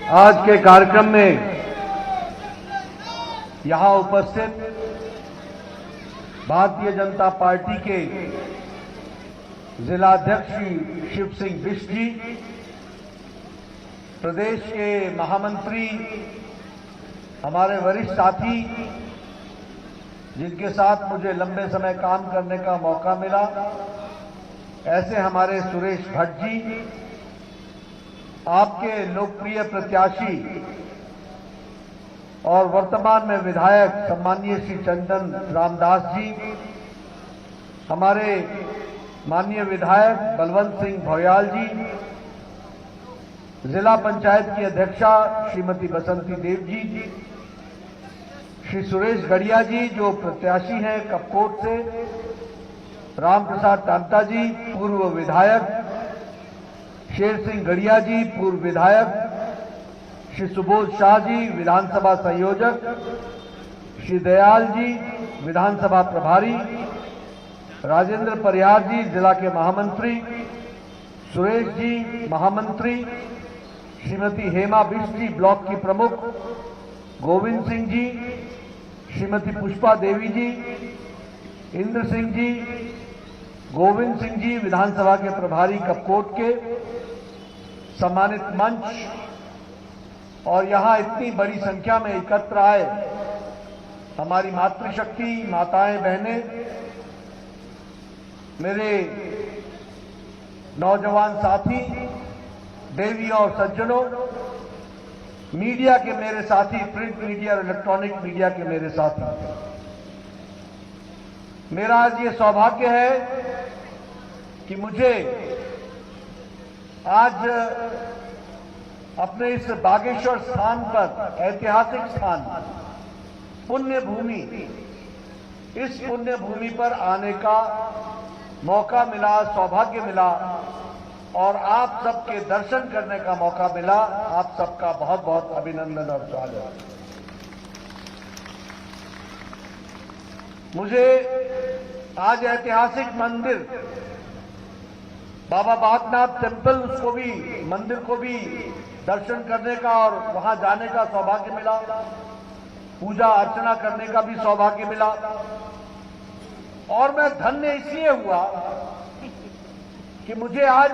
आज के कार्यक्रम में यहां उपस्थित भारतीय जनता पार्टी के जिलाध्यक्ष श्री शिव सिंह बिष्ट जी, प्रदेश के महामंत्री, हमारे वरिष्ठ साथी जिनके साथ मुझे लंबे समय काम करने का मौका मिला, ऐसे हमारे सुरेश भट्ट जी, आपके लोकप्रिय प्रत्याशी और वर्तमान में विधायक सम्माननीय श्री चंदन रामदास जी, हमारे माननीय विधायक बलवंत सिंह भौयाल जी, जिला पंचायत की अध्यक्षा श्रीमती बसंती देव जी, श्री सुरेश गड़िया जी जो प्रत्याशी हैं कपकोट से, राम प्रसाद टांटा जी पूर्व विधायक, शेर सिंह गड़िया जी पूर्व विधायक, श्री सुबोध शाह जी विधानसभा संयोजक, श्री दयाल जी विधानसभा प्रभारी, राजेंद्र परिहार जी जिला के महामंत्री, सुरेश जी महामंत्री, श्रीमती हेमा बिष्ट जी ब्लॉक की प्रमुख, गोविंद सिंह जी, श्रीमती पुष्पा देवी जी, इंद्र सिंह जी, गोविंद सिंह जी विधानसभा के प्रभारी कपकोट के, सम्मानित मंच और यहां इतनी बड़ी संख्या में एकत्र आए हमारी मातृशक्ति, माताएं, बहनें, मेरे नौजवान साथी, देवी और सज्जनों, मीडिया के मेरे साथी, प्रिंट मीडिया और इलेक्ट्रॉनिक मीडिया के मेरे साथी, मेरा आज ये सौभाग्य है कि मुझे आज अपने इस बागेश्वर स्थान पर, ऐतिहासिक स्थान, पुण्य भूमि, इस पुण्य भूमि पर आने का मौका मिला, सौभाग्य मिला और आप सबके दर्शन करने का मौका मिला। आप सबका बहुत बहुत अभिनंदन और स्वागत। मुझे आज ऐतिहासिक मंदिर बाबा बागनाथ टेम्पल, उसको भी, मंदिर को भी दर्शन करने का और वहां जाने का सौभाग्य मिला, पूजा अर्चना करने का भी सौभाग्य मिला और मैं धन्य इसलिए हुआ कि मुझे आज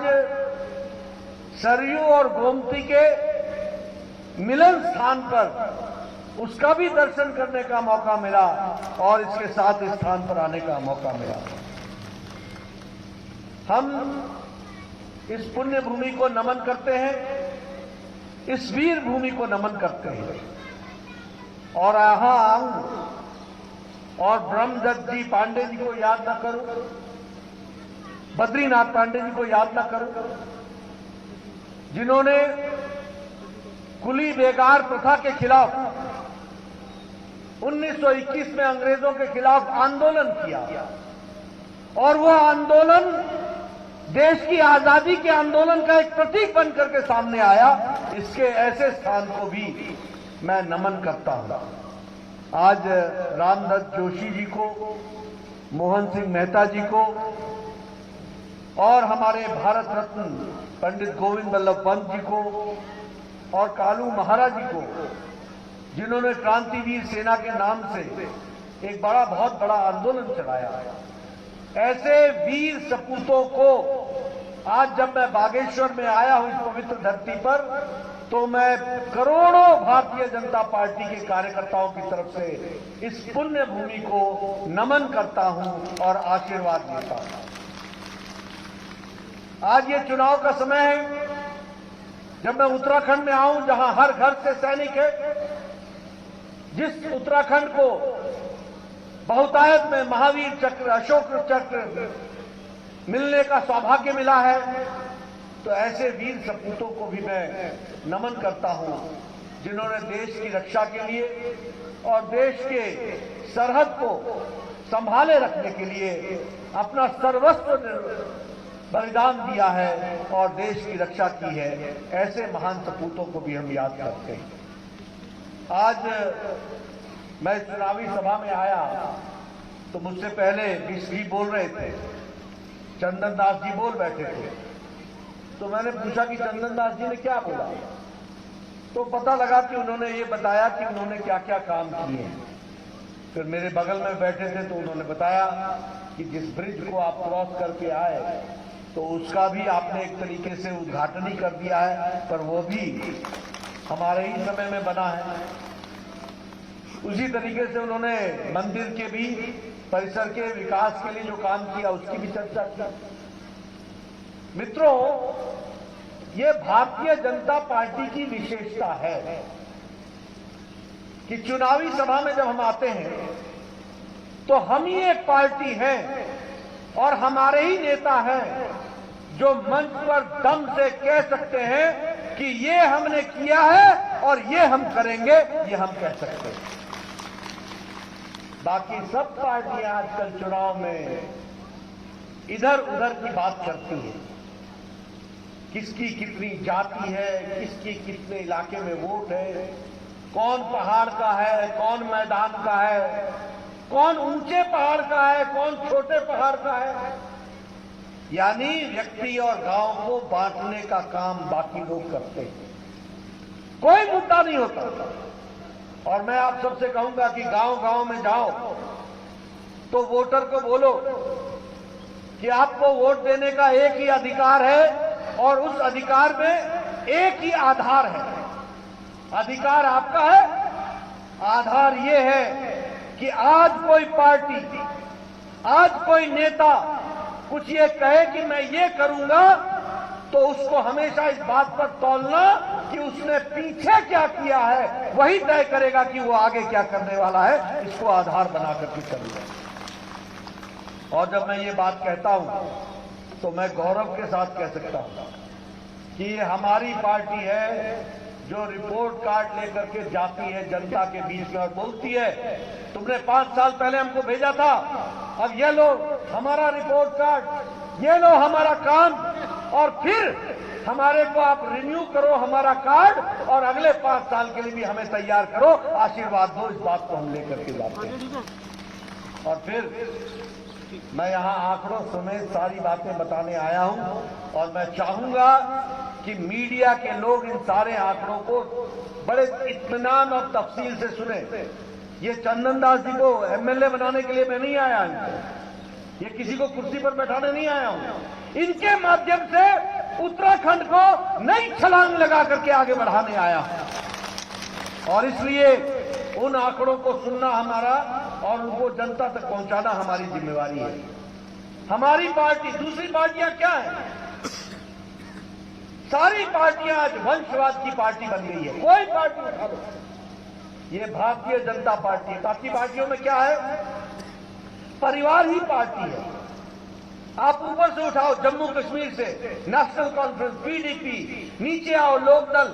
सरयू और गोमती के मिलन स्थान पर उसका भी दर्शन करने का मौका मिला और इसके साथ इस स्थान पर आने का मौका मिला। हम इस पुण्य भूमि को नमन करते हैं, इस वीर भूमि को नमन करते हैं और यहां आऊं और ब्रह्मदत्त जी पांडे जी को याद न करूं, बद्रीनाथ पांडे जी को याद न करूं, जिन्होंने कुली बेगार प्रथा के खिलाफ 1921 में अंग्रेजों के खिलाफ आंदोलन किया और वह आंदोलन देश की आजादी के आंदोलन का एक प्रतीक बनकर के सामने आया। इसके ऐसे स्थान को भी मैं नमन करता हूं। आज रामदत्त जोशी जी को, मोहन सिंह मेहता जी को और हमारे भारत रत्न पंडित गोविंद बल्लभ पंत जी को और कालू महाराज जी को, जिन्होंने क्रांतिवीर सेना के नाम से एक बहुत बड़ा आंदोलन चलाया, ऐसे वीर सपूतों को आज जब मैं बागेश्वर में आया हूं इस पवित्र धरती पर, तो मैं करोड़ों भारतीय जनता पार्टी के कार्यकर्ताओं की तरफ से इस पुण्य भूमि को नमन करता हूं और आशीर्वाद देता हूं। आज ये चुनाव का समय है जब मैं उत्तराखंड में आऊं, जहां हर घर से सैनिक है, जिस उत्तराखंड को बहुतायत में महावीर चक्र, अशोक चक्र मिलने का सौभाग्य मिला है, तो ऐसे वीर सपूतों को भी मैं नमन करता हूं जिन्होंने देश की रक्षा के लिए और देश के सरहद को संभाले रखने के लिए अपना सर्वस्व बलिदान दिया है और देश की रक्षा की है। ऐसे महान सपूतों को भी हम याद करते हैं। आज मैं चुनावी सभा में आया तो मुझसे पहले बिष्ट जी बोल रहे थे, चंदन दास जी बोल बैठे थे, तो मैंने पूछा कि चंदन दास जी ने क्या बोला, तो पता लगा कि उन्होंने ये बताया कि उन्होंने क्या क्या काम किए हैं। फिर मेरे बगल में बैठे थे तो उन्होंने बताया कि जिस ब्रिज को आप क्रॉस करके आए तो उसका भी आपने एक तरीके से उद्घाटन ही कर दिया है, पर वो भी हमारे ही समय में बना है। उसी तरीके से उन्होंने मंदिर के भी परिसर के विकास के लिए जो काम किया उसकी भी चर्चा की। मित्रों, ये भारतीय जनता पार्टी की विशेषता है कि चुनावी सभा में जब हम आते हैं तो हम ही एक पार्टी है और हमारे ही नेता हैं जो मंच पर दम से कह सकते हैं कि ये हमने किया है और ये हम करेंगे, ये हम कह सकते हैं। बाकी सब पार्टियां आजकल चुनाव में इधर उधर की बात करती हैं, किसकी कितनी जाति है, किसकी कितने इलाके में वोट है, कौन पहाड़ का है, कौन मैदान का है, कौन ऊंचे पहाड़ का है, कौन छोटे पहाड़ का है। यानी व्यक्ति और गांव को बांटने का काम बाकी लोग करते हैं, कोई मुद्दा नहीं होता। और मैं आप सबसे कहूंगा कि गांव गांव में जाओ तो वोटर को बोलो कि आपको वोट देने का एक ही अधिकार है और उस अधिकार में एक ही आधार है। अधिकार आपका है, आधार ये है कि आज कोई पार्टी, आज कोई नेता कुछ ये कहे कि मैं ये करूंगा, तो उसको हमेशा इस बात पर तौलना कि उसने पीछे क्या किया है, वही तय करेगा कि वो आगे क्या करने वाला है। इसको आधार बना करके चलूंगा। और जब मैं ये बात कहता हूं तो मैं गौरव के साथ कह सकता हूं कि ये हमारी पार्टी है जो रिपोर्ट कार्ड लेकर के जाती है जनता के बीच में और बोलती है, तुमने 5 साल पहले हमको भेजा था, अब ये लो हमारा रिपोर्ट कार्ड, ये लो हमारा काम, और फिर हमारे को आप रिन्यू करो हमारा कार्ड और अगले 5 साल के लिए भी हमें तैयार करो, आशीर्वाद दो। इस बात को हम लेकर के जाते हैं। और फिर मैं यहां आंकड़ों समेत सारी बातें बताने आया हूं और मैं चाहूंगा कि मीडिया के लोग इन सारे आंकड़ों को बड़े इत्मीनान और तफसील से सुने। ये चंदन दास जी को एमएलए बनाने के लिए मैं नहीं आया हूं, ये किसी को कुर्सी पर बैठाने नहीं आया हूं। इनके माध्यम से उत्तराखंड को नई छलांग लगा करके आगे बढ़ाने आया हूं। और इसलिए उन आंकड़ों को सुनना हमारा और उनको जनता तक पहुंचाना हमारी जिम्मेवारी है। हमारी पार्टी, दूसरी पार्टियां क्या है? सारी पार्टियां आज वंशवाद की पार्टी बन गई है। कोई पार्टी उठा लो, ये भारतीय जनता पार्टी है। बाकी पार्टियों में क्या है? परिवार ही पार्टी है। आप ऊपर से उठाओ, जम्मू कश्मीर से नेशनल कॉन्फ्रेंस, पीडीपी, नीचे आओ लोकदल,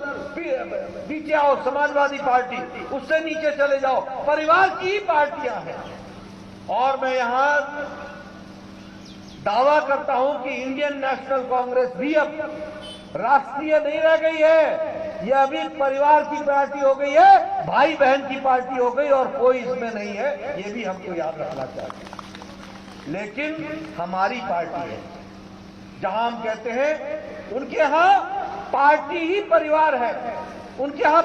नीचे आओ समाजवादी पार्टी, उससे नीचे चले जाओ, परिवार की ही पार्टियां हैं। और मैं यहां दावा करता हूं कि इंडियन नेशनल कांग्रेस भी अब राष्ट्रीय नहीं रह गई है, यह अभी परिवार की पार्टी हो गई है, भाई बहन की पार्टी हो गई और कोई इसमें नहीं है। ये भी हमको याद रखना चाहिए। लेकिन हमारी पार्टी है, जहां हम कहते हैं उनके यहां पार्टी ही परिवार है, उनके यहां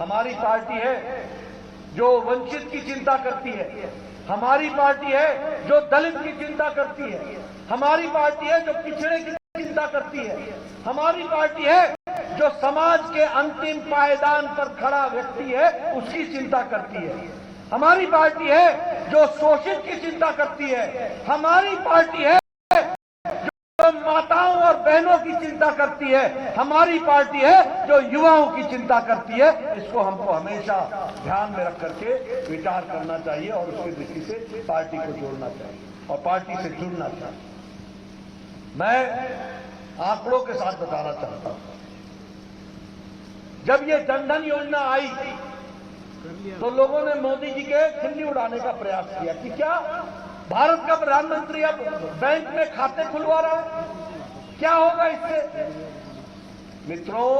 हमारी पार्टी है जो वंचित की चिंता करती है, हमारी पार्टी है जो दलित की चिंता करती है, हमारी पार्टी है जो पिछड़े की चिंता करती है, हमारी पार्टी है जो समाज के अंतिम पायदान पर खड़ा व्यक्ति है उसकी चिंता करती है, हमारी पार्टी है जो शोषित की चिंता करती है, हमारी पार्टी है जो माताओं और बहनों की चिंता करती है, हमारी पार्टी है जो युवाओं की चिंता करती है। इसको हमको हमेशा ध्यान में रख करके विचार करना चाहिए और उसकी दृष्टि से पार्टी को जोड़ना चाहिए और पार्टी से जुड़ना चाहिए। मैं आंकड़ों के साथ बताना चाहता हूं, जब ये जनधन योजना आई तो लोगों ने मोदी जी के खिल्ली उड़ाने का प्रयास किया कि क्या भारत का प्रधानमंत्री अब बैंक में खाते खुलवा रहा है, क्या होगा इससे? मित्रों,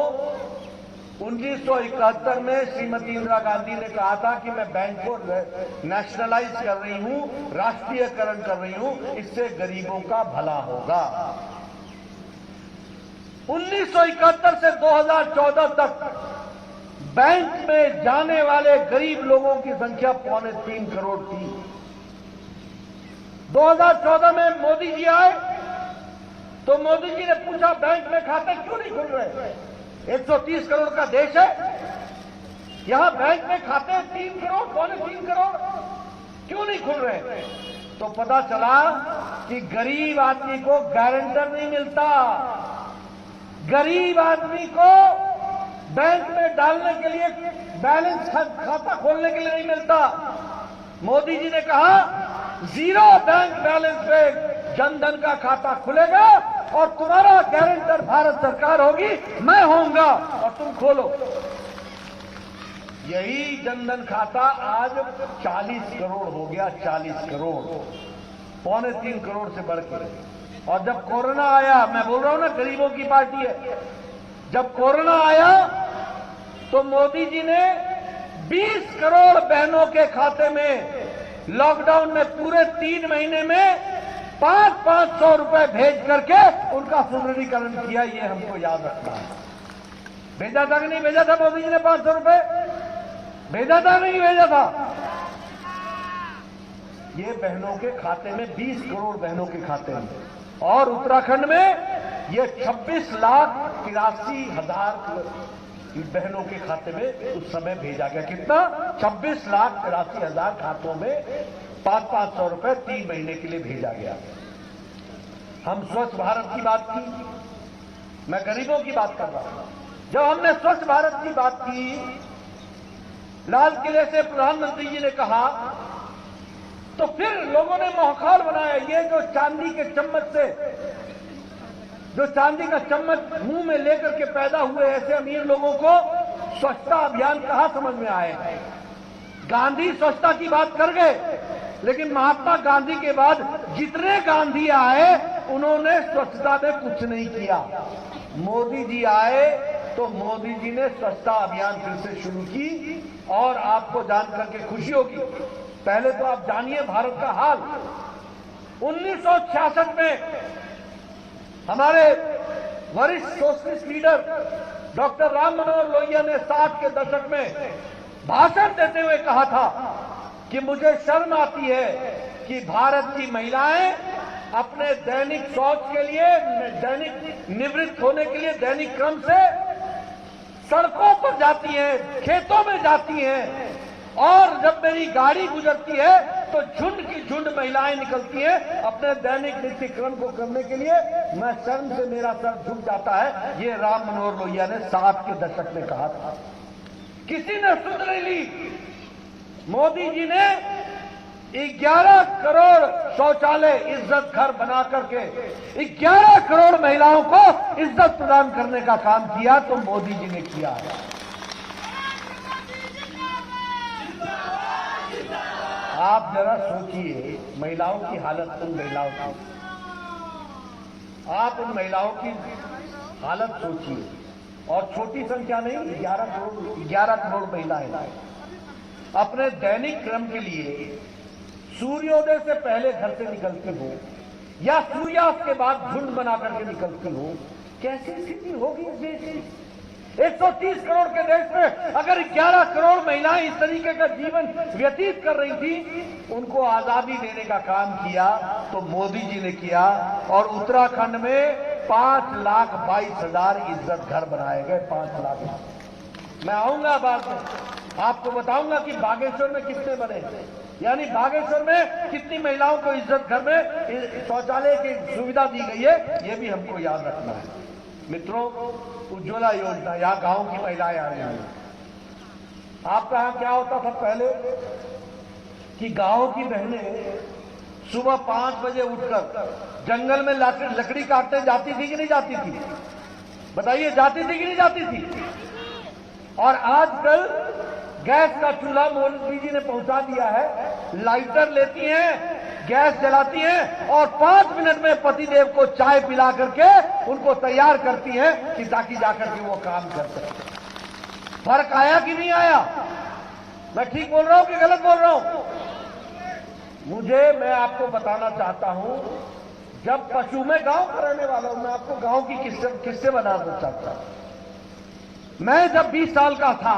1971 में श्रीमती इंदिरा गांधी ने कहा था कि मैं बैंक को नेशनलाइज कर रही हूं, राष्ट्रीयकरण कर रही हूं, इससे गरीबों का भला होगा। 1971 से 2014 तक बैंक में जाने वाले गरीब लोगों की संख्या 3.25 करोड़ थी। 2014 में मोदी जी आए तो मोदी जी ने पूछा बैंक में खाते क्यों नहीं खुल रहे? 130 करोड़ का देश है, यहां बैंक में खाते 3 करोड़ 3.25 करोड़ क्यों नहीं खुल रहे? तो पता चला कि गरीब आदमी को गारंटर नहीं मिलता, गरीब आदमी को बैंक में डालने के लिए बैलेंस खाता खोलने के लिए नहीं मिलता। मोदी जी ने कहा 0 बैंक बैलेंस पे जनधन का खाता खुलेगा और तुम्हारा गारंटर भारत सरकार होगी, मैं होऊंगा और तुम खोलो। यही जनधन खाता आज 40 करोड़ हो गया, 40 करोड़, 3.25 करोड़ से बढ़ के। और जब कोरोना आया, मैं बोल रहा हूं ना गरीबों की पार्टी है, जब कोरोना आया तो मोदी जी ने 20 करोड़ बहनों के खाते में लॉकडाउन में पूरे 3 महीने में 500 रुपए भेज करके उनका सुदृढ़ीकरण किया। ये हमको याद रखना है। भेजा था कि नहीं भेजा था मोदी जी ने 500 रुपए? भेजा था नहीं भेजा था? ये बहनों के खाते में 20 करोड़ बहनों के खाते में, और उत्तराखंड में ये 26,83,000 बहनों के खाते में उस समय भेजा गया। कितना? 26,83,000 खातों में 500 रुपए 3 महीने के लिए भेजा गया। हम स्वच्छ भारत की बात की, मैं गरीबों की बात कर रहा हूं। जब हमने स्वच्छ भारत की बात की, लाल किले से प्रधानमंत्री जी ने कहा तो फिर लोगों ने मौखाल बनाया। ये जो चांदी के चम्मच से, जो चांदी का चम्मच मुंह में लेकर के पैदा हुए ऐसे अमीर लोगों को स्वच्छता अभियान कहां समझ में आए? गांधी स्वच्छता की बात कर गए, लेकिन महात्मा गांधी के बाद जितने गांधी आए उन्होंने स्वच्छता में कुछ नहीं किया। मोदी जी आए तो मोदी जी ने स्वच्छता अभियान फिर से शुरू की, और आपको जानकर के खुशी होगी, पहले तो आप जानिए भारत का हाल। 1966 में हमारे वरिष्ठ socialist leader doctor Ram Manohar Lohia ने 60 के दशक में भाषण देते हुए कहा था कि मुझे शर्म आती है कि भारत की महिलाएं अपने दैनिक शौच के लिए, दैनिक निवृत्त होने के लिए दैनिक क्रम से सड़कों पर जाती हैं, खेतों में जाती हैं, और जब मेरी गाड़ी गुजरती है तो झुंड की झुंड महिलाएं निकलती हैं अपने दैनिक नित्य क्रम को करने के लिए। मैं शर्म से मेरा सर झुक जाता है। ये राम मनोहर लोहिया ने 60 के दशक में कहा था। किसी ने सुध नहीं ली। मोदी जी ने 11 करोड़ शौचालय इज्जत घर बना करके 11 करोड़ महिलाओं को इज्जत प्रदान करने का काम किया, तो मोदी जी ने किया है। आप जरा सोचिए महिलाओं की हालत, उन महिलाओं की, आप उन महिलाओं की हालत सोचिए। और छोटी संख्या नहीं, 11 करोड़ महिलाएं अपने दैनिक क्रम के लिए सूर्योदय से पहले घर से निकलती हो या सूर्यास्त के बाद झुंड बना करके निकलती हो। कैसी स्थिति होगी इस देश की? 130 करोड़ के देश में अगर 11 करोड़ महिलाएं इस तरीके का जीवन व्यतीत कर रही थी, उनको आजादी देने का काम किया तो मोदी जी ने किया। और उत्तराखंड में 5,22,000 इज्जत घर बनाए गए। 5 लाख। मैं आऊंगा बाद में, आपको बताऊंगा कि बागेश्वर में कितने बने, यानी बागेश्वर में कितनी महिलाओं को इज्जत घर में शौचालय की सुविधा दी गई है, ये भी हमको याद रखना है। मित्रों, उज्ज्वला योजना, यहां गांव की महिलाएं आ रही हैं। आपका यहां क्या होता था पहले कि गांव की बहनें सुबह 5 बजे उठकर जंगल में लकड़ी काटने जाती थी कि नहीं जाती थी? बताइए, जाती थी कि नहीं जाती थी? और आजकल गैस का चूल्हा मोदी जी ने पहुंचा दिया है। लाइटर लेती हैं, गैस जलाती हैं और 5 मिनट में पतिदेव को चाय पिला करके उनको तैयार करती हैं कि ताकि जाकर के वो काम कर सके। फर्क आया कि नहीं आया? मैं ठीक बोल रहा हूं कि गलत बोल रहा हूं? मैं आपको बताना चाहता हूं, जब पशु में गांव का रहने वाला हूं, मैं आपको गांव की किस्से बना चाहता हूं। मैं जब 20 साल का था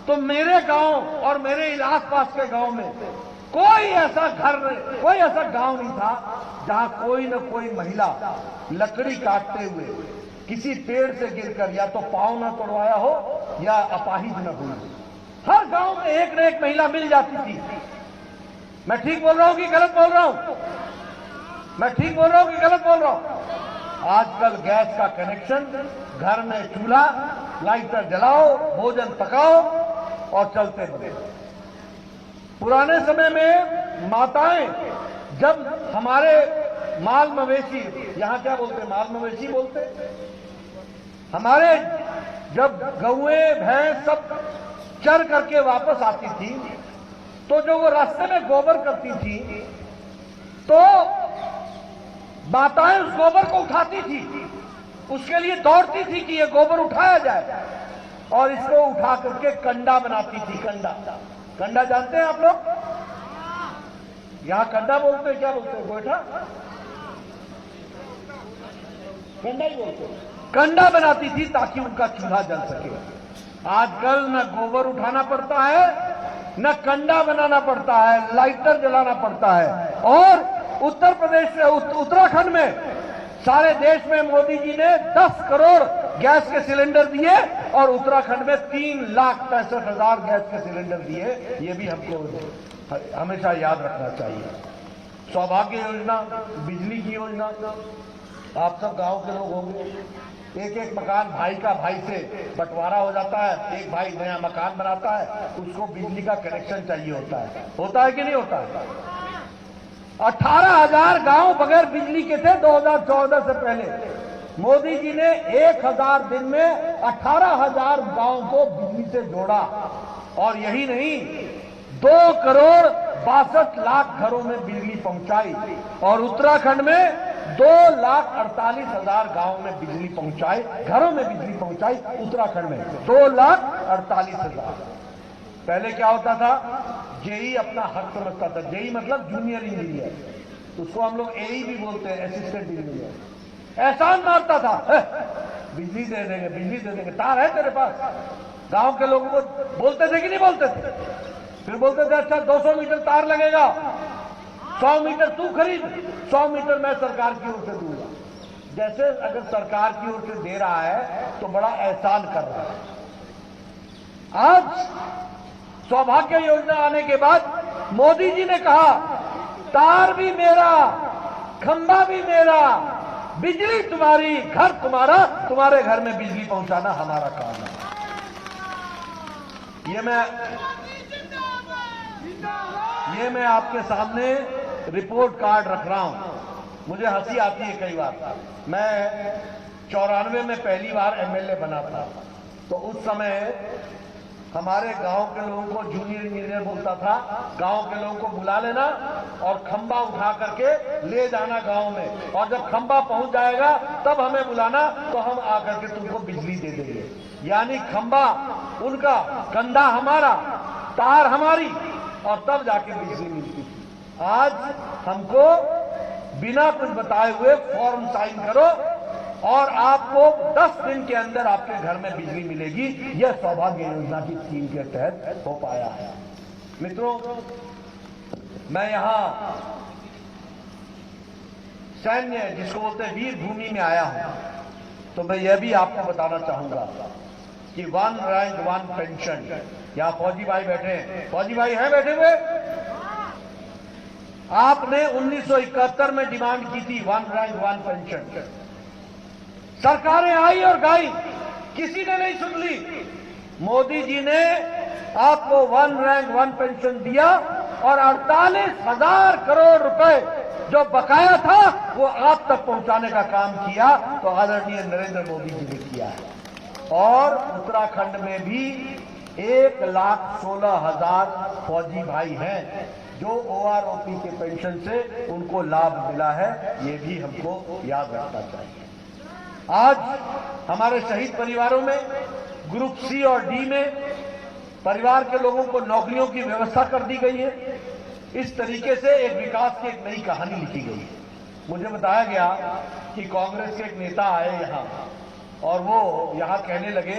तो मेरे गांव और मेरे आसपास के गांव में कोई ऐसा गांव नहीं था जहां कोई न कोई महिला लकड़ी काटते हुए किसी पेड़ से गिरकर या तो पांव न तोड़वाया हो या अपाहिज न हुई। हर गांव में एक न एक महिला मिल जाती थी। मैं ठीक बोल रहा हूं कि गलत बोल रहा हूं? मैं ठीक बोल रहा हूं कि गलत बोल रहा हूं? आजकल गैस का कनेक्शन, घर में चूल्हा, लाइटर जलाओ, भोजन पकाओ और चलते बने। पुराने समय में माताएं जब हमारे माल मवेशी, यहां क्या बोलते, माल मवेशी बोलते, हमारे जब गौएं भैंस सब चर करके वापस आती थी तो जो वो रास्ते में गोबर करती थी तो माताएं उस गोबर को उठाती थी, उसके लिए दौड़ती थी कि ये गोबर उठाया जाए और इसको उठा करके कंडा बनाती थी। कंडा जानते हैं आप लोग? यहां कंडा बोलते हैं, क्या बोलते हैं? गोईठा, कंडा ही बोलते हैं। कंडा बनाती थी ताकि उनका चूल्हा जल सके। आजकल न गोबर उठाना पड़ता है, न कंडा बनाना पड़ता है, लाइटर जलाना पड़ता है। और उत्तर प्रदेश से उत्तराखंड में सारे देश में मोदी जी ने 10 करोड़ गैस के सिलेंडर दिए और उत्तराखंड में 3,65,000 गैस के सिलेंडर दिए। ये भी हमको हमेशा याद रखना चाहिए। सौभाग्य योजना, बिजली की योजना, आप सब गांव के लोग होंगे, एक मकान भाई का भाई से बंटवारा हो जाता है, एक भाई नया मकान बनाता है, उसको बिजली का कनेक्शन चाहिए होता है कि नहीं होता है? 18,000 गांव बगैर बिजली के थे 2014 से पहले। मोदी जी ने 1000 दिन में 18,000 गांव को बिजली से जोड़ा। और यही नहीं, 2 करोड़ 62 लाख घरों में बिजली पहुंचाई। और उत्तराखंड में 2,48,000 गांव में बिजली पहुंचाई, घरों में बिजली पहुंचाई। उत्तराखंड में 2,48,000। पहले क्या होता था, जेई अपना हक समझता था। जेई मतलब जूनियर इंजीनियर, उसको हम लोग एई भी बोलते हैं, असिस्टेंट इंजीनियर। एहसान मारता था, बिजली दे देंगे, तार है तेरे पास? गांव के लोगों को बोलते थे कि नहीं बोलते थे? फिर बोलते थे अच्छा 200 मीटर तार लगेगा, 100 मीटर तू खरीद, 100 मीटर मैं सरकार की ओर से दूंगा। जैसे अगर सरकार की ओर से दे रहा है तो बड़ा एहसान कर रहा है। आज सौभाग्य योजना आने के बाद मोदी जी ने कहा, तार भी मेरा, खंभा भी मेरा, बिजली तुम्हारी, घर तुम्हारा, तुम्हारे घर में बिजली पहुंचाना हमारा काम है। ये मैं आपके सामने रिपोर्ट कार्ड रख रहा हूं। मुझे हंसी आती है कई बार। मैं 94 में पहली बार एमएलए बना था, तो उस समय हमारे गांव के लोगों को जूनियर इंजीनियर बोलता था। गांव के लोगों को बुला लेना और खंबा उठा करके ले जाना गांव में, और जब खंबा पहुंच जाएगा तब हमें बुलाना, तो हम आकर के तुमको बिजली दे देंगे। यानी खंबा उनका, कंधा हमारा, तार हमारी, और तब जाके बिजली मिलती थी। आज हमको बिना कुछ बताए हुए फॉर्म साइन करो और आपको 10 दिन के अंदर आपके घर में बिजली मिलेगी। यह सौभाग्य योजना की स्कीम के तहत हो पाया है। मित्रों, मैं यहां सैन्य, जिसको बोलते हैं वीर भूमि में आया हूं, तो मैं यह भी आपको बताना चाहूंगा कि 1 रैंक 1 पेंशन, यहां फौजी भाई बैठे हैं, फौजी भाई हैं बैठे हुए। आपने 1971 में डिमांड की थी 1 रैंक 1 पेंशन। सरकारें आई और गई, किसी ने नहीं सुन ली। मोदी जी ने आपको 1 रैंक 1 पेंशन दिया और 48,000 करोड़ रुपए जो बकाया था वो आप तक पहुंचाने का काम किया, तो आदरणीय नरेंद्र मोदी जी ने किया है। और उत्तराखंड में भी 1,16,000 फौजी भाई हैं जो OROP के पेंशन से उनको लाभ मिला है। ये भी हमको याद रखना चाहिए। आज हमारे शहीद परिवारों में ग्रुप सी और डी में परिवार के लोगों को नौकरियों की व्यवस्था कर दी गई है। इस तरीके से एक विकास की एक नई कहानी लिखी गई है। मुझे बताया गया कि कांग्रेस के एक नेता आए यहां और वो यहां कहने लगे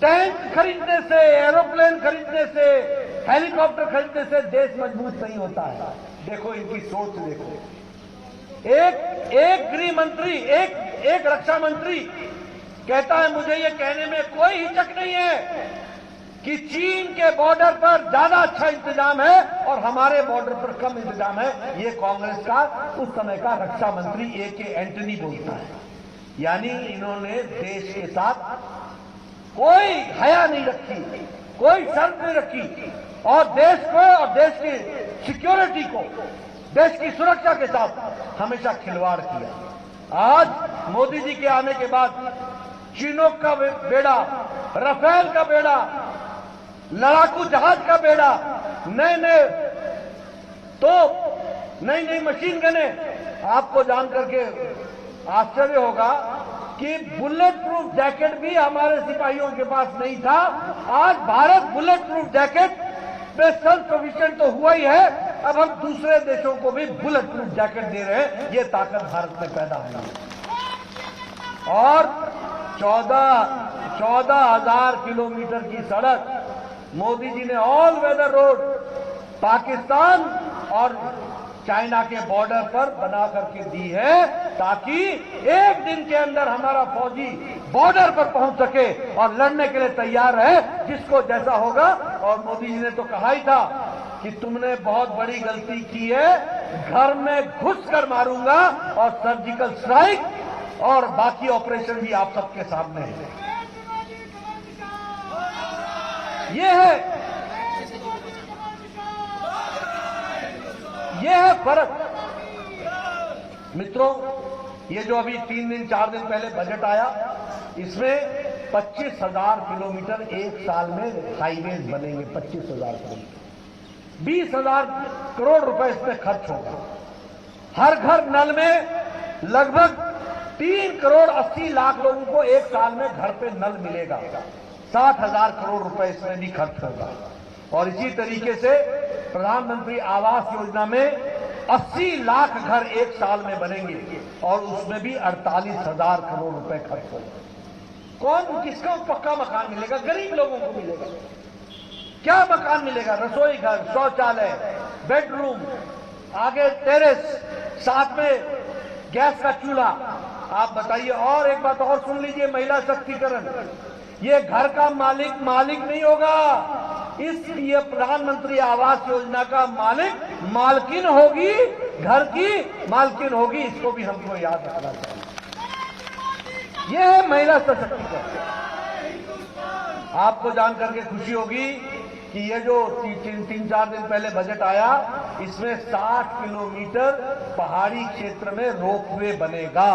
टैंक खरीदने से, एरोप्लेन खरीदने से, हेलीकॉप्टर खरीदने से देश मजबूत नहीं होता है। देखो इनकी सोच देखो। एक गृह मंत्री, एक रक्षा मंत्री कहता है मुझे ये कहने में कोई हिचक नहीं है कि चीन के बॉर्डर पर ज्यादा अच्छा इंतजाम है और हमारे बॉर्डर पर कम इंतजाम है। ये कांग्रेस का उस समय का रक्षा मंत्री ए.के. एंटनी बोलता है। यानी इन्होंने देश के साथ कोई हया नहीं रखी, कोई शर्त नहीं रखी और देश को और देश की सिक्योरिटी को, देश की सुरक्षा के साथ हमेशा खिलवाड़ किया। आज मोदी जी के आने के बाद चिनूक का बेड़ा, राफेल का बेड़ा, लड़ाकू जहाज का बेड़ा, नए तोप, नई मशीन गनें, आपको जान करके आश्चर्य होगा कि बुलेट प्रूफ जैकेट भी हमारे सिपाहियों के पास नहीं था। आज भारत बुलेट प्रूफ जैकेट पे सेल्फ सफिशिएंट तो हुआ ही है, अब हम दूसरे देशों को भी बुलेट प्रूफ जैकेट दे रहे हैं। ये ताकत भारत में पैदा हुई है। और 14,000 किलोमीटर की सड़क मोदी जी ने ऑल वेदर रोड पाकिस्तान और चाइना के बॉर्डर पर बना करके दी है ताकि एक दिन के अंदर हमारा फौजी बॉर्डर पर पहुंच सके और लड़ने के लिए तैयार रहे जिसको जैसा होगा। और मोदी जी ने तो कहा ही था कि तुमने बहुत बड़ी गलती की है, घर में घुस कर मारूंगा और सर्जिकल स्ट्राइक और बाकी ऑपरेशन भी आप सबके सामने है। ये है फर्क। मित्रों, ये जो अभी 3 दिन 4 दिन पहले बजट आया, इसमें 25,000 किलोमीटर एक साल में हाईवेज बनेंगे। 25,000 किलोमीटर, 20,000 करोड़ रुपए इसमें खर्च होगा। हर घर नल में लगभग 3 करोड़ 80 लाख लोगों को एक साल में घर पे नल मिलेगा। 60,000 करोड़ रुपए इसमें भी खर्च होगा। और इसी तरीके से प्रधानमंत्री आवास योजना में 80 लाख घर एक साल में बनेंगे और उसमें भी 48,000 करोड़ रुपए खर्च होगा। कौन किसको पक्का मकान मिलेगा? गरीब लोगों को मिलेगा। क्या मकान मिलेगा? रसोई घर, शौचालय, बेडरूम, आगे टेरेस, साथ में गैस का चूल्हा। आप बताइए। और एक बात और सुन लीजिए, महिला शक्तिकरण। ये घर का मालिक नहीं होगा। ये प्रधानमंत्री आवास योजना का मालकिन होगी, घर की मालकिन होगी। इसको भी हमको याद रखना चाहिए। ये है महिला सशक्तिकरण। आपको जानकर के खुशी होगी कि ये जो 3-4 दिन पहले बजट आया, इसमें 60 किलोमीटर पहाड़ी क्षेत्र में रोपवे बनेगा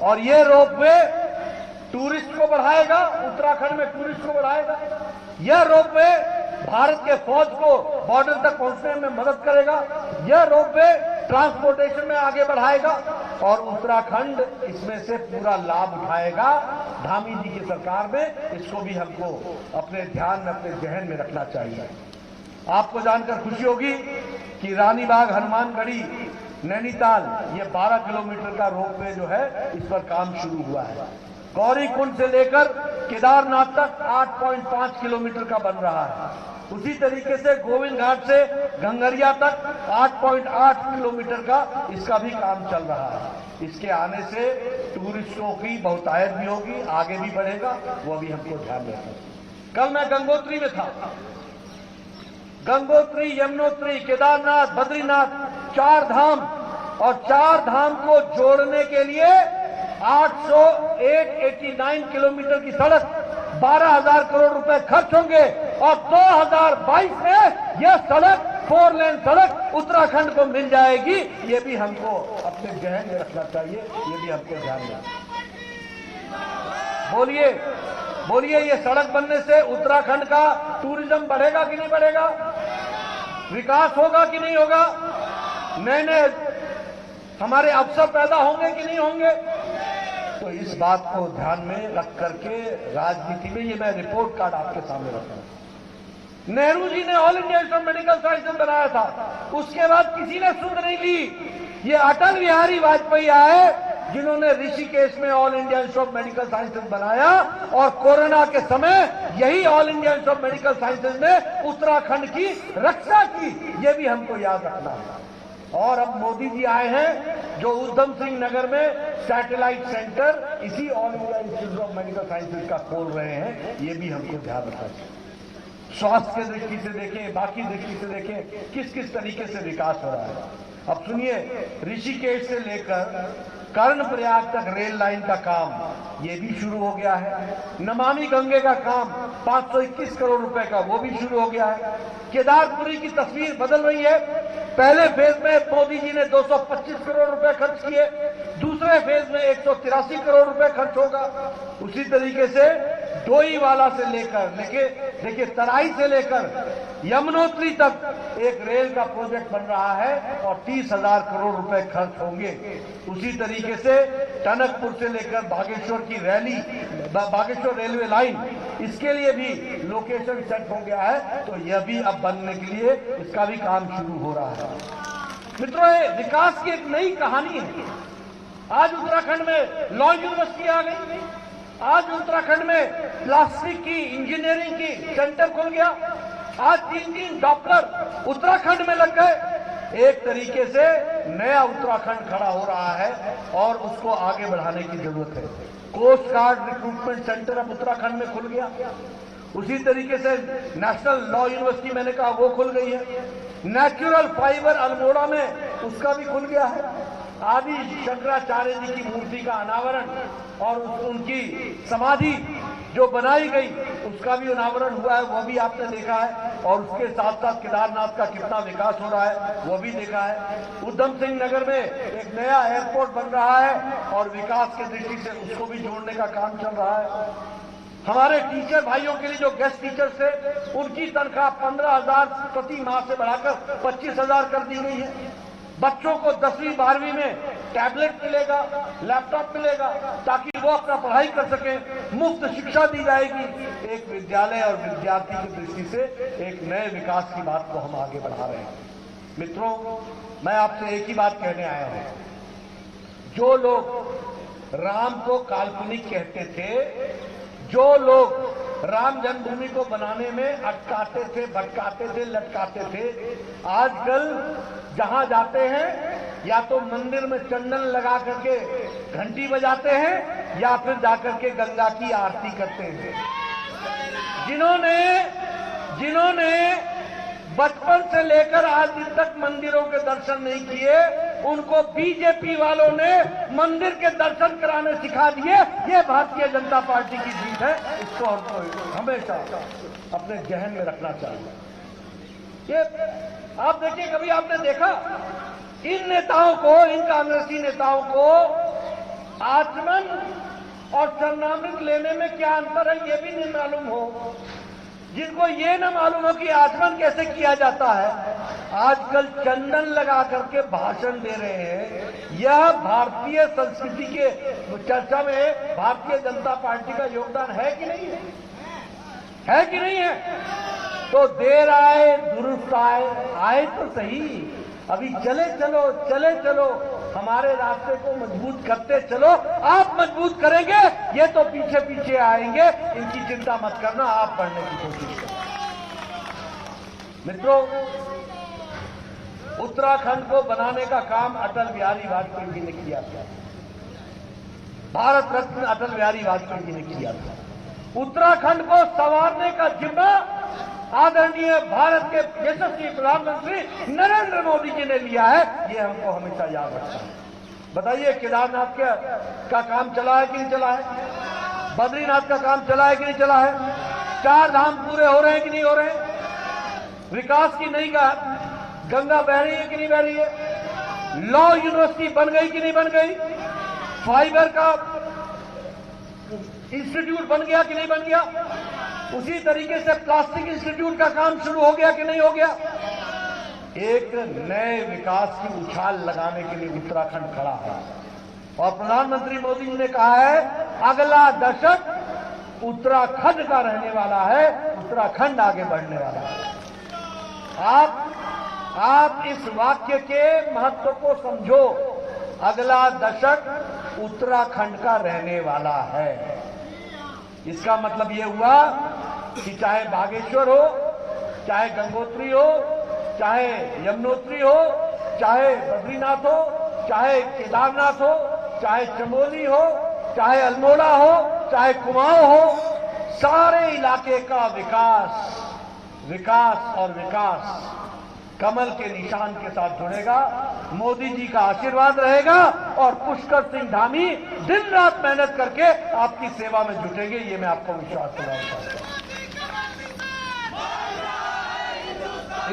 और ये रोपवे टूरिस्ट को बढ़ाएगा। उत्तराखंड में टूरिस्ट को बढ़ाएगा। यह रोपवे भारत के फौज को बॉर्डर तक पहुंचने में मदद करेगा। यह रोपवे ट्रांसपोर्टेशन में आगे बढ़ाएगा और उत्तराखंड इसमें से पूरा लाभ उठाएगा। धामी जी की सरकार में इसको भी हमको अपने ध्यान में, अपने जहन में रखना चाहिए। आपको जानकर खुशी होगी कि रानीबाग, हनुमानगढ़ी, नैनीताल, ये 12 किलोमीटर का रोपवे जो है इस पर काम शुरू हुआ है। गौरीकुंड से लेकर केदारनाथ तक 8.5 किलोमीटर का बन रहा है। उसी तरीके से गोविंद घाट से गंगरिया तक 8.8 किलोमीटर का इसका भी काम चल रहा है। इसके आने से टूरिस्टों की बहुतायत भी होगी, आगे भी बढ़ेगा, वो भी हमको ध्यान रखना चाहिए। कल मैं गंगोत्री में था। गंगोत्री, यमुनोत्री, केदारनाथ, बद्रीनाथ, 4 धाम और 4 धाम को जोड़ने के लिए 889 किलोमीटर की सड़क, 12,000 करोड़ रुपए खर्च होंगे और 2022 में यह सड़क 4 लेन सड़क उत्तराखंड को मिल जाएगी। ये भी हमको अपने जहन में रखना चाहिए, ये भी हमको ध्यान में। बोलिए, ये सड़क बनने से उत्तराखंड का टूरिज्म बढ़ेगा कि नहीं बढ़ेगा? विकास होगा कि नहीं होगा? नए हमारे अवसर पैदा होंगे कि नहीं होंगे? तो इस बात को ध्यान में रख करके राजनीति में, ये मैं रिपोर्ट कार्ड आपके सामने रख रहा हूं। नेहरू जी ने all India institute of medical sciences बनाया था, उसके बाद किसी ने सुध नहीं ली। ये अटल बिहारी वाजपेयी आए जिन्होंने ऋषिकेश में all India institute of medical sciences बनाया, और कोरोना के समय यही all India institute of medical sciences ने उत्तराखंड की रक्षा की, ये भी हमको याद रखना है। और अब मोदी जी आए हैं जो उधम सिंह नगर में सैटेलाइट सेंटर इसी all India institute of medical sciences का खोल रहे हैं, ये भी हमको ध्यान रखना चाहिए। स्वास्थ्य की दृष्टि से देखें, बाकी दृष्टि से देखें किस किस तरीके से विकास हो रहा है। अब सुनिए, ऋषिकेश से लेकर कर्णप्रयाग तक रेल लाइन का काम ये भी शुरू हो गया है। नमामि गंगे का काम 521 करोड़ रुपए का वो भी शुरू हो गया है। केदारपुरी की तस्वीर बदल रही है। पहले फेज में मोदी जी ने 225 करोड़ रुपए खर्च किए, दूसरे फेज में 183 करोड़ रुपए खर्च होगा। उसी तरीके से डोईवाला से लेकर देखिए तराई से लेकर यमुनोत्री तक एक रेल का प्रोजेक्ट बन रहा है और 30,000 करोड़ रुपए खर्च होंगे। उसी तरीके से टनकपुर से लेकर बागेश्वर की बागेश्वर रेलवे लाइन, इसके लिए भी लोकेशन सेट हो गया है, तो यह भी अब बनने के लिए इसका भी काम शुरू हो रहा है। मित्रों, ये विकास की एक नई कहानी है। आज उत्तराखंड में लॉ यूनिवर्सिटी आ गई, आज उत्तराखंड में प्लास्टिक की इंजीनियरिंग की सेंटर खुल गया, आज 3 डॉक्टर उत्तराखंड में लग गए। एक तरीके से नया उत्तराखंड खड़ा हो रहा है और उसको आगे बढ़ाने की जरूरत है। कोस्ट गार्ड रिक्रूटमेंट सेंटर अब उत्तराखंड में खुल गया। उसी तरीके से नेशनल लॉ यूनिवर्सिटी मैंने कहा वो खुल गई है। नेचुरल फाइबर अल्मोड़ा में उसका भी खुल गया है। आदि शंकराचार्य जी की मूर्ति का अनावरण और उनकी समाधि जो बनाई गई उसका भी अनावरण हुआ है, वो भी आपने देखा है। और उसके साथ साथ केदारनाथ का कितना विकास हो रहा है वो भी देखा है। उधम सिंह नगर में एक नया एयरपोर्ट बन रहा है और विकास की दृष्टि से उसको भी जोड़ने का काम चल रहा है। हमारे टीचर भाइयों के लिए जो गेस्ट टीचर्स थे उनकी तनख्वाह 15,000 प्रति माह से बढ़ाकर 25,000 कर दी गई है। बच्चों को 10वीं 12वीं में टैबलेट मिलेगा, लैपटॉप मिलेगा ताकि वो अपना पढ़ाई कर सकें। मुफ्त शिक्षा दी जाएगी। एक विद्यालय और विद्यार्थी की दृष्टि से एक नए विकास की बात को हम आगे बढ़ा रहे हैं। मित्रों, मैं आपसे एक ही बात कहने आया हूं। जो लोग राम को काल्पनिक कहते थे, जो लोग राम जन्मभूमि को बनाने में अटकाते थे, भटकाते थे, लटकाते थे, आजकल जहां जाते हैं या तो मंदिर में चंदन लगा करके घंटी बजाते हैं या फिर जाकर के गंगा की आरती करते हैं। जिन्होंने बचपन से लेकर आज दिन तक मंदिरों के दर्शन नहीं किए, उनको बीजेपी वालों ने मंदिर के दर्शन कराने सिखा दिए। ये भारतीय जनता पार्टी की जीत है, इसको हमको हमेशा अपने जहन में रखना चाहिए। ये आप देखिए, कभी आपने देखा इन नेताओं को, इन कांग्रेसी नेताओं को आचमन और चरणामृत लेने में क्या अंतर है ये भी नहीं मालूम हो। जिनको ये न मालूम हो कि आचमन कैसे किया जाता है, आजकल चंदन लगा करके भाषण दे रहे हैं। यह भारतीय संस्कृति के चर्चा में भारतीय जनता पार्टी का योगदान है कि नहीं है? है कि नहीं है? तो देर आए दुरुस्त आए तो सही। अभी चले चलो हमारे रास्ते को मजबूत करते चलो। आप मजबूत करेंगे, ये तो पीछे पीछे आएंगे, इनकी चिंता मत करना, आप बढ़ने की कोशिश करें। मित्रों, उत्तराखंड को बनाने का काम अटल बिहारी वाजपेयी जी ने किया था। भारत रत्न अटल बिहारी वाजपेयी जी ने किया था। उत्तराखंड को संवारने का जिम्मा आदरणीय भारत के यशस्वी प्रधानमंत्री नरेंद्र मोदी जी ने लिया है। ये हमको हमेशा याद रखना है। बताइए, केदारनाथ का काम चला है कि नहीं चला है? बद्रीनाथ का काम चला है कि नहीं चला है? 4 धाम पूरे हो रहे हैं कि नहीं हो रहे हैं? विकास की नई गंगा बह रही है कि नहीं बह रही है? लॉ यूनिवर्सिटी बन गई कि नहीं बन गई? फाइबर का इंस्टीट्यूट बन गया कि नहीं बन गया? उसी तरीके से प्लास्टिक इंस्टीट्यूट का काम शुरू हो गया कि नहीं हो गया? एक नए विकास की उछाल लगाने के लिए उत्तराखंड खड़ा है। और प्रधानमंत्री मोदी जी ने कहा है अगला दशक उत्तराखंड का रहने वाला है, उत्तराखंड आगे बढ़ने वाला है। आप इस वाक्य के महत्व को समझो। अगला दशक उत्तराखंड का रहने वाला है। इसका मतलब यह हुआ कि चाहे बागेश्वर हो, चाहे गंगोत्री हो, चाहे यमुनोत्री हो, चाहे बद्रीनाथ हो, चाहे केदारनाथ हो, चाहे चमोली हो, चाहे अल्मोड़ा हो, चाहे कुमाऊं हो, सारे इलाके का विकास, विकास और विकास कमल के निशान के साथ जुड़ेगा। मोदी जी का आशीर्वाद रहेगा और पुष्कर सिंह धामी दिन रात मेहनत करके आपकी सेवा में जुटेंगे, ये मैं आपको विश्वास दिलाना चाहता हूं।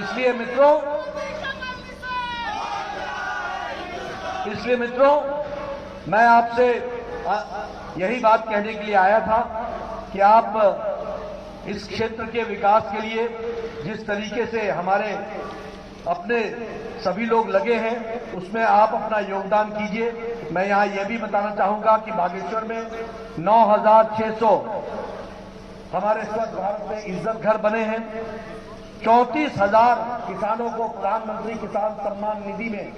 इसलिए मित्रों मैं आपसे यही बात कहने के लिए आया था कि आप इस क्षेत्र के विकास के लिए जिस तरीके से हमारे अपने सभी लोग लगे हैं उसमें आप अपना योगदान कीजिए। मैं यहां यह भी बताना चाहूंगा कि बागेश्वर में 9,600 हमारे स्वच्छ भारत में इज्जत घर बने हैं। 34,000 किसानों को प्रधानमंत्री किसान सम्मान निधि में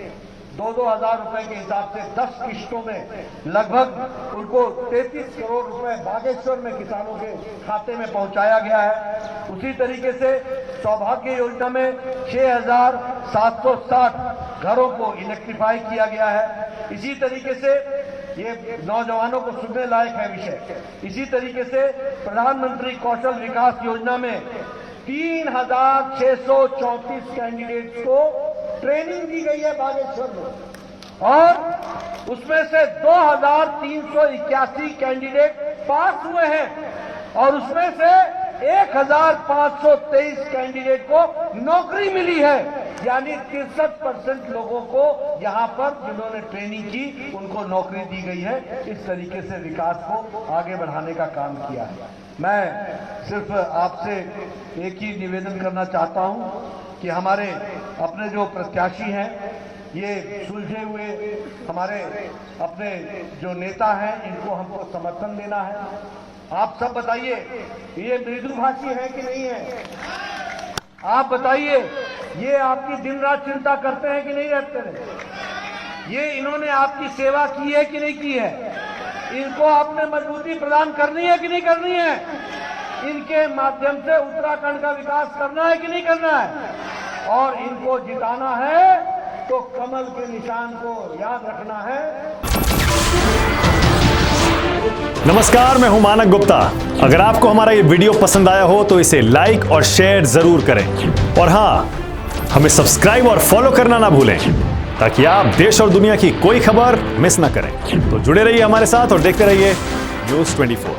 2-2 हजार रुपए के हिसाब से 10 किश्तों में लगभग उनको 33 करोड़ रुपए बागेश्वर में किसानों के खाते में पहुंचाया गया है। उसी तरीके से सौभाग्य योजना में 6,760 घरों को इलेक्ट्रीफाई किया गया है। इसी तरीके से ये नौजवानों को सुनने लायक है विषय। इसी तरीके से प्रधानमंत्री कौशल विकास योजना में 3,634 कैंडिडेट्स को ट्रेनिंग दी गई है बागेश्वर में और उसमें से 2,381 कैंडिडेट पास हुए हैं और उसमें से 1,523 कैंडिडेट को नौकरी मिली है। यानी 63% लोगों को यहां पर जिन्होंने ट्रेनिंग की उनको नौकरी दी गई है। इस तरीके से विकास को आगे बढ़ाने का काम किया है। मैं सिर्फ आपसे एक ही निवेदन करना चाहता हूं कि हमारे अपने जो प्रत्याशी हैं, ये सुलझे हुए हमारे अपने जो नेता हैं, इनको हमको समर्थन देना है। आप सब बताइए ये मृदुभाषी है कि नहीं है? आप बताइए ये आपकी दिन रात चिंता करते हैं कि नहीं रहते हैं? ये इन्होंने आपकी सेवा की है कि नहीं की है? इनको आपने मजबूती प्रदान करनी है कि नहीं करनी है? इनके माध्यम से उत्तराखंड का विकास करना है कि नहीं करना है? और इनको जिताना है तो कमल के निशान को याद रखना है। नमस्कार, मैं हूं मानक गुप्ता। अगर आपको हमारा ये वीडियो पसंद आया हो तो इसे लाइक और शेयर जरूर करें और हां, हमें सब्सक्राइब और फॉलो करना ना भूलें ताकि आप देश और दुनिया की कोई खबर मिस ना करें। तो जुड़े रहिए हमारे साथ और देखते रहिए न्यूज़ 24।